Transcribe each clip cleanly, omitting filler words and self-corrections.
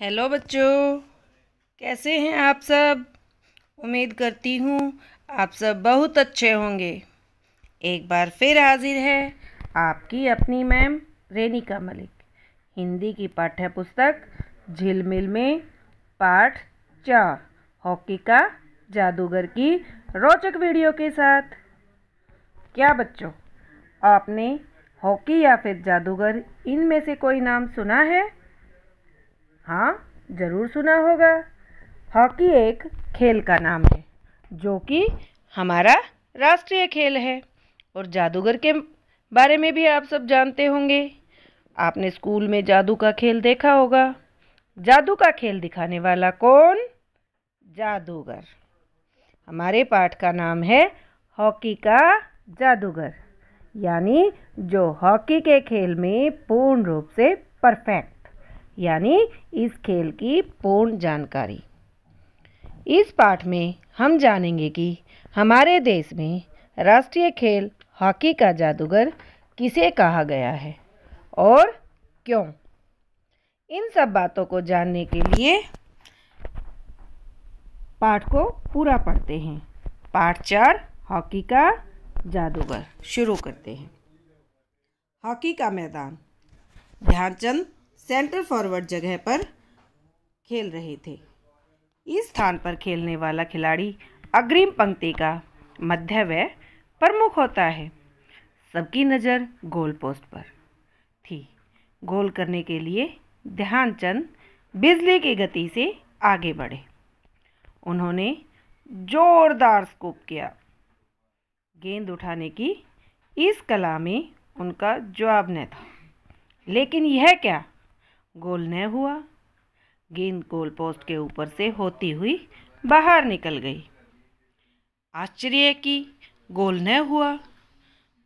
Hello बच्चों, कैसे हैं आप सब। उम्मीद करती हूँ आप सब बहुत अच्छे होंगे। एक बार फिर हाजिर है आपकी अपनी मैम रेनिका मलिक हिंदी की पाठ्य पुस्तक झिलमिल में पाठ 4 हॉकी का जादूगर की रोचक वीडियो के साथ। क्या बच्चों, आपने हॉकी या फिर जादूगर इनमें से कोई नाम सुना है? हाँ, ज़रूर सुना होगा। हॉकी एक खेल का नाम है जो कि हमारा राष्ट्रीय खेल है। और जादूगर के बारे में भी आप सब जानते होंगे। आपने स्कूल में जादू का खेल देखा होगा। जादू का खेल दिखाने वाला कौन? जादूगर। हमारे पाठ का नाम है हॉकी का जादूगर, यानी जो हॉकी के खेल में पूर्ण रूप से परफेक्ट, यानी इस खेल की पूर्ण जानकारी। इस पाठ में हम जानेंगे कि हमारे देश में राष्ट्रीय खेल हॉकी का जादूगर किसे कहा गया है और क्यों। इन सब बातों को जानने के लिए पाठ को पूरा पढ़ते हैं। पाठ 4 हॉकी का जादूगर शुरू करते हैं। हॉकी का मैदान। ध्यानचंद सेंटर फॉरवर्ड जगह पर खेल रहे थे। इस स्थान पर खेलने वाला खिलाड़ी अग्रिम पंक्ति का मध्य व प्रमुख होता है। सबकी नज़र गोल पोस्ट पर थी। गोल करने के लिए ध्यानचंद बिजली की गति से आगे बढ़े। उन्होंने जोरदार स्कूप किया। गेंद उठाने की इस कला में उनका जवाब न था, लेकिन यह क्या, गोल न हुआ। गेंद गोल पोस्ट के ऊपर से होती हुई बाहर निकल गई। आश्चर्य की गोल न हुआ।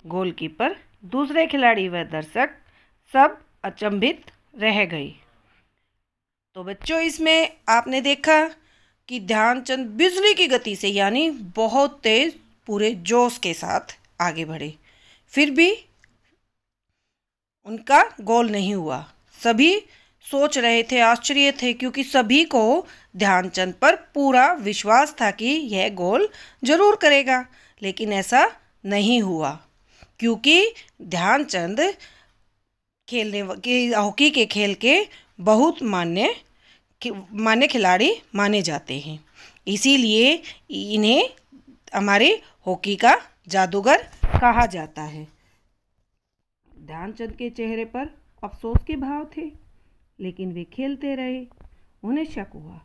गोलकीपर, दूसरे खिलाड़ी व दर्शक सब अचंभित रह गए। तो बच्चों, इसमें आपने देखा कि ध्यानचंद बिजली की गति से, यानी बहुत तेज पूरे जोश के साथ आगे बढ़े, फिर भी उनका गोल नहीं हुआ। सभी सोच रहे थे, आश्चर्य थे, क्योंकि सभी को ध्यानचंद पर पूरा विश्वास था कि यह गोल जरूर करेगा, लेकिन ऐसा नहीं हुआ। क्योंकि ध्यानचंद हॉकी के खेल के बहुत मान्य खिलाड़ी माने जाते हैं। इसीलिए इन्हें हमारे हॉकी का जादूगर कहा जाता है। ध्यानचंद के चेहरे पर अफसोस के भाव थे, लेकिन वे खेलते रहे। उन्हें शक हुआ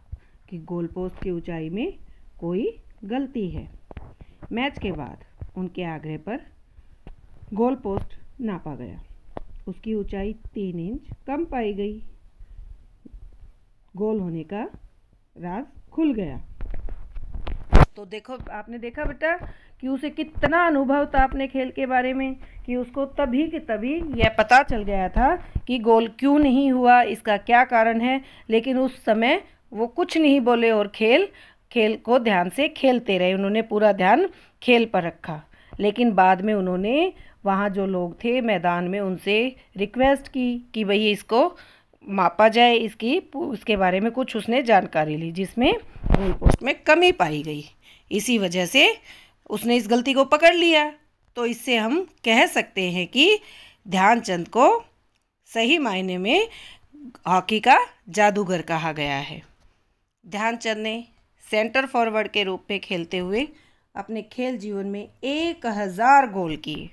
कि गोल पोस्ट की ऊंचाई में कोई गलती है। मैच के बाद उनके आग्रह पर गोल पोस्ट नापा गया। उसकी ऊंचाई 3 इंच कम पाई गई। गोल होने का राज खुल गया। तो देखो, आपने देखा बेटा कि उसे कितना अनुभव था अपने खेल के बारे में, कि उसको तभी के तभी यह पता चल गया था कि गोल क्यों नहीं हुआ, इसका क्या कारण है। लेकिन उस समय वो कुछ नहीं बोले और खेल को ध्यान से खेलते रहे। उन्होंने पूरा ध्यान खेल पर रखा। लेकिन बाद में उन्होंने वहाँ जो लोग थे मैदान में, उनसे रिक्वेस्ट की कि भाई इसको मापा जाए, इसके बारे में कुछ उसने जानकारी ली, जिसमें गोल पोस्ट में कमी पाई गई। इसी वजह से उसने इस गलती को पकड़ लिया। तो इससे हम कह सकते हैं कि ध्यानचंद को सही मायने में हॉकी का जादूगर कहा गया है। ध्यानचंद ने सेंटर फॉरवर्ड के रूप में खेलते हुए अपने खेल जीवन में 1000 गोल किए,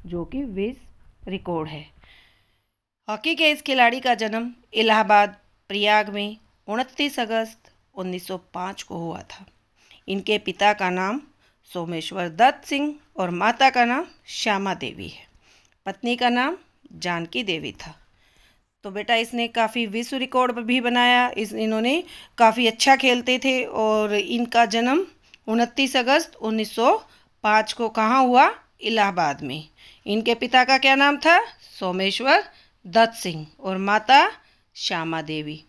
जो कि विश्व रिकॉर्ड है। हॉकी के इस खिलाड़ी का जन्म इलाहाबाद प्रयाग में 29 अगस्त 1905 को हुआ था। इनके पिता का नाम सोमेश्वर दत्त सिंह और माता का नाम श्यामा देवी है। पत्नी का नाम जानकी देवी था। तो बेटा, इसने काफ़ी विश्व रिकॉर्ड भी बनाया। इन्होंने काफ़ी अच्छा खेलते थे। और इनका जन्म 29 अगस्त 1905 को कहाँ हुआ? इलाहाबाद में। इनके पिता का क्या नाम था? सोमेश्वर दत्त सिंह और माता श्यामा देवी।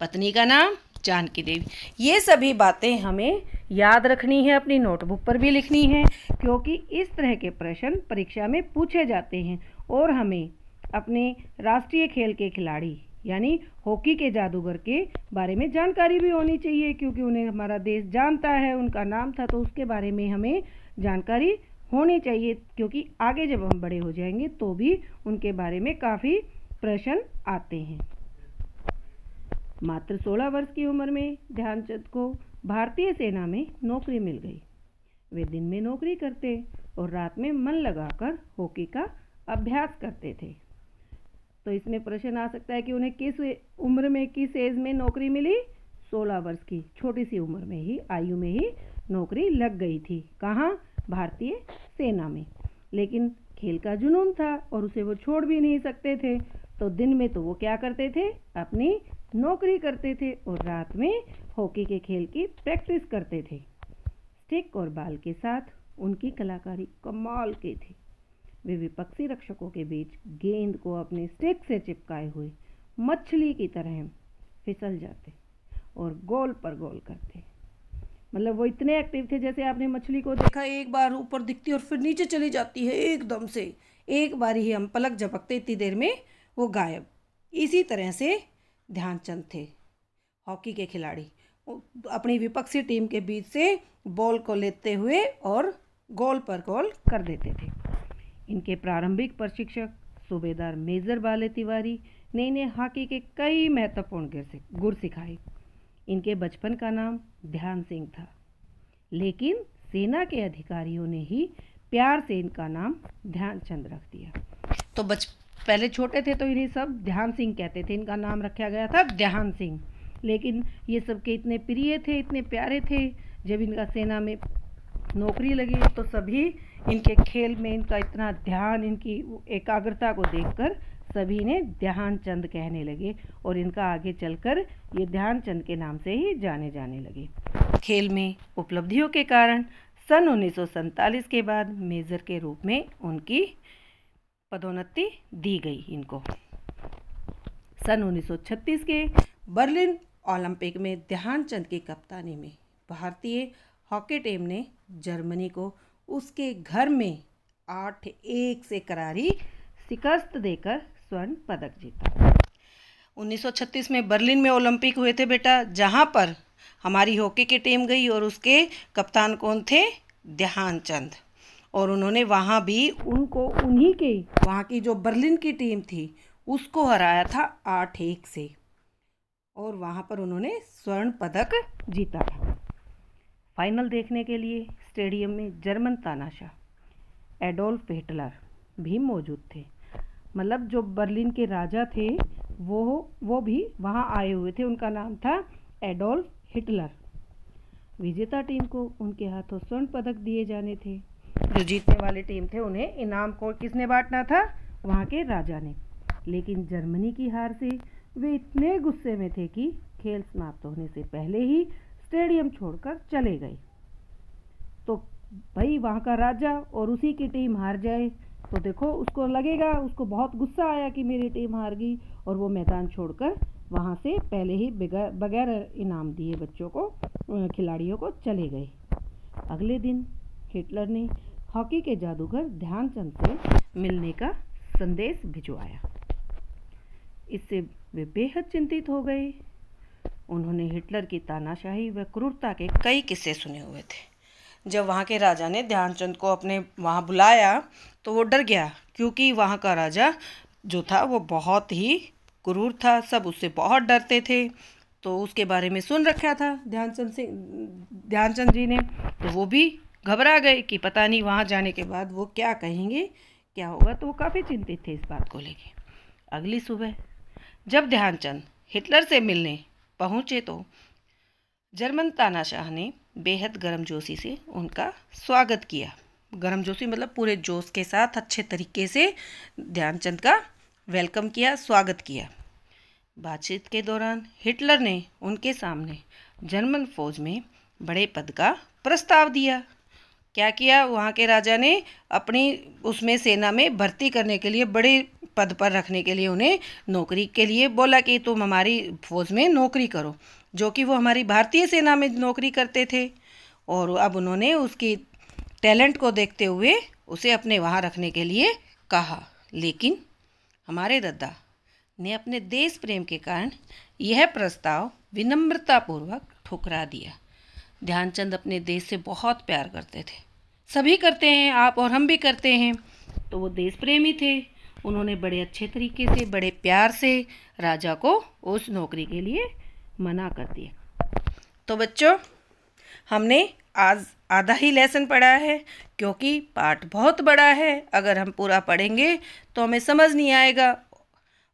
पत्नी का नाम जानकी देवी। ये सभी बातें हमें याद रखनी है, अपनी नोटबुक पर भी लिखनी है, क्योंकि इस तरह के प्रश्न परीक्षा में पूछे जाते हैं। और हमें अपने राष्ट्रीय खेल के खिलाड़ी यानी हॉकी के जादूगर के बारे में जानकारी भी होनी चाहिए, क्योंकि उन्हें हमारा देश जानता है, उनका नाम था, तो उसके बारे में हमें जानकारी होनी चाहिए, क्योंकि आगे जब हम बड़े हो जाएंगे तो भी उनके बारे में काफ़ी प्रश्न आते हैं। मात्र 16 वर्ष की उम्र में ध्यानचंद को भारतीय सेना में नौकरी मिल गई। वे दिन में नौकरी करते और रात में मन लगाकर हॉकी का अभ्यास करते थे। तो इसमें प्रश्न आ सकता है कि उन्हें किस उम्र में, किस एज में नौकरी मिली? 16 वर्ष की छोटी सी उम्र में ही, आयु में ही नौकरी लग गई थी। कहाँ? भारतीय सेना में। लेकिन खेल का जुनून था और उसे वो छोड़ भी नहीं सकते थे, तो दिन में तो वो क्या करते थे? अपनी नौकरी करते थे और रात में हॉकी के खेल की प्रैक्टिस करते थे। स्टिक और बाल के साथ उनकी कलाकारी कमाल की थी। वे विपक्षी रक्षकों के बीच गेंद को अपने स्टिक से चिपकाए हुए मछली की तरह फिसल जाते और गोल पर गोल करते। मतलब वो इतने एक्टिव थे, जैसे आपने मछली को देखा, एक बार ऊपर दिखती और फिर नीचे चली जाती है एकदम से, एक बार ही हम पलक झपकते इतनी देर में वो गायब। इसी तरह से ध्यानचंद थे, हॉकी के खिलाड़ी। अपनी विपक्षी टीम के बीच से बॉल को लेते हुए और गोल पर गोल कर देते थे। इनके प्रारंभिक प्रशिक्षक सूबेदार मेजर बाले तिवारी ने इन्हें हॉकी के कई महत्वपूर्ण गुर सिखाए। इनके बचपन का नाम ध्यान सिंह था, लेकिन सेना के अधिकारियों ने ही प्यार से इनका नाम ध्यानचंद रख दिया। तो पहले छोटे थे तो इन्हें सब ध्यान सिंह कहते थे, इनका नाम रखा गया था ध्यान सिंह। लेकिन ये सबके इतने प्रिय थे, इतने प्यारे थे, जब इनका सेना में नौकरी लगी तो सभी इनके खेल में इनका इतना ध्यान, इनकी एकाग्रता को देखकर सभी ने ध्यानचंद कहने लगे और इनका आगे चलकर ये ध्यानचंद के नाम से ही जाने जाने लगे। खेल में उपलब्धियों के कारण सन 1947 के बाद मेजर के रूप में उनकी पदोन्नति दी गई इनको। सन 1936 के बर्लिन ओलंपिक में ध्यानचंद की कप्तानी में भारतीय हॉकी टीम ने जर्मनी को उसके घर में 8-1 से करारी शिकस्त देकर स्वर्ण पदक जीता। 1936 में बर्लिन में ओलंपिक हुए थे बेटा, जहां पर हमारी हॉकी की टीम गई और उसके कप्तान कौन थे? ध्यानचंद। और उन्होंने वहां भी उन्हीं के वहां की जो बर्लिन की टीम थी उसको हराया था 8-1 से, और वहां पर उन्होंने स्वर्ण पदक जीता था। फाइनल देखने के लिए स्टेडियम में जर्मन तानाशाह एडोल्फ हिटलर भी मौजूद थे। मतलब जो बर्लिन के राजा थे वो भी वहाँ आए हुए थे। उनका नाम था एडोल्फ हिटलर। विजेता टीम को उनके हाथों स्वर्ण पदक दिए जाने थे। जो जीतने वाली टीम थे उन्हें इनाम को किसने बांटना था? वहाँ के राजा ने। लेकिन जर्मनी की हार से वे इतने गुस्से में थे कि खेल समाप्त होने से पहले ही स्टेडियम छोड़कर चले गए। तो भाई वहाँ का राजा और उसी की टीम हार जाए तो देखो उसको लगेगा, उसको बहुत गुस्सा आया कि मेरी टीम हार गई, और वो मैदान छोड़कर वहाँ से पहले ही बगैर इनाम दिए बच्चों को, खिलाड़ियों को चले गए। अगले दिन हिटलर ने हॉकी के जादूगर ध्यानचंद से मिलने का संदेश भिजवाया। इससे वे बेहद चिंतित हो गए। उन्होंने हिटलर की तानाशाही व क्रूरता के कई किस्से सुने हुए थे। जब वहाँ के राजा ने ध्यानचंद को अपने वहाँ बुलाया तो वो डर गया, क्योंकि वहाँ का राजा जो था वो बहुत ही क्रूर था, सब उससे बहुत डरते थे। तो उसके बारे में सुन रखा था ध्यानचंद जी ने, तो वो भी घबरा गए कि पता नहीं वहाँ जाने के बाद वो क्या कहेंगे, क्या होगा। तो वो काफ़ी चिंतित थे इस बात को लेके। अगली सुबह जब ध्यानचंद हिटलर से मिलने पहुँचे तो जर्मन तानाशाह ने बेहद गर्मजोशी से उनका स्वागत किया। गर्मजोशी मतलब पूरे जोश के साथ अच्छे तरीके से ध्यानचंद का वेलकम किया, स्वागत किया। बातचीत के दौरान हिटलर ने उनके सामने जर्मन फौज में बड़े पद का प्रस्ताव दिया। क्या किया? वहाँ के राजा ने अपनी उसमें सेना में भर्ती करने के लिए, बड़े पद पर रखने के लिए उन्हें नौकरी के लिए बोला कि तुम हमारी फौज में नौकरी करो, जो कि वो हमारी भारतीय सेना में नौकरी करते थे। और अब उन्होंने उसकी टैलेंट को देखते हुए उसे अपने वहाँ रखने के लिए कहा। लेकिन हमारे दादा ने अपने देश प्रेम के कारण यह प्रस्ताव विनम्रतापूर्वक ठुकरा दिया। ध्यानचंद अपने देश से बहुत प्यार करते थे, सभी करते हैं, आप और हम भी करते हैं। तो वो देश प्रेमी थे। उन्होंने बड़े अच्छे तरीके से, बड़े प्यार से राजा को उस नौकरी के लिए मना कर दिया। तो बच्चों, हमने आज आधा ही लेसन पढ़ा है, क्योंकि पाठ बहुत बड़ा है। अगर हम पूरा पढ़ेंगे तो हमें समझ नहीं आएगा,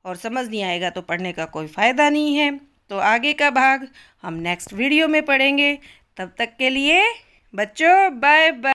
और समझ नहीं आएगा तो पढ़ने का कोई फ़ायदा नहीं है। तो आगे का भाग हम नेक्स्ट वीडियो में पढ़ेंगे। तब तक के लिए बच्चों, बाय बाय।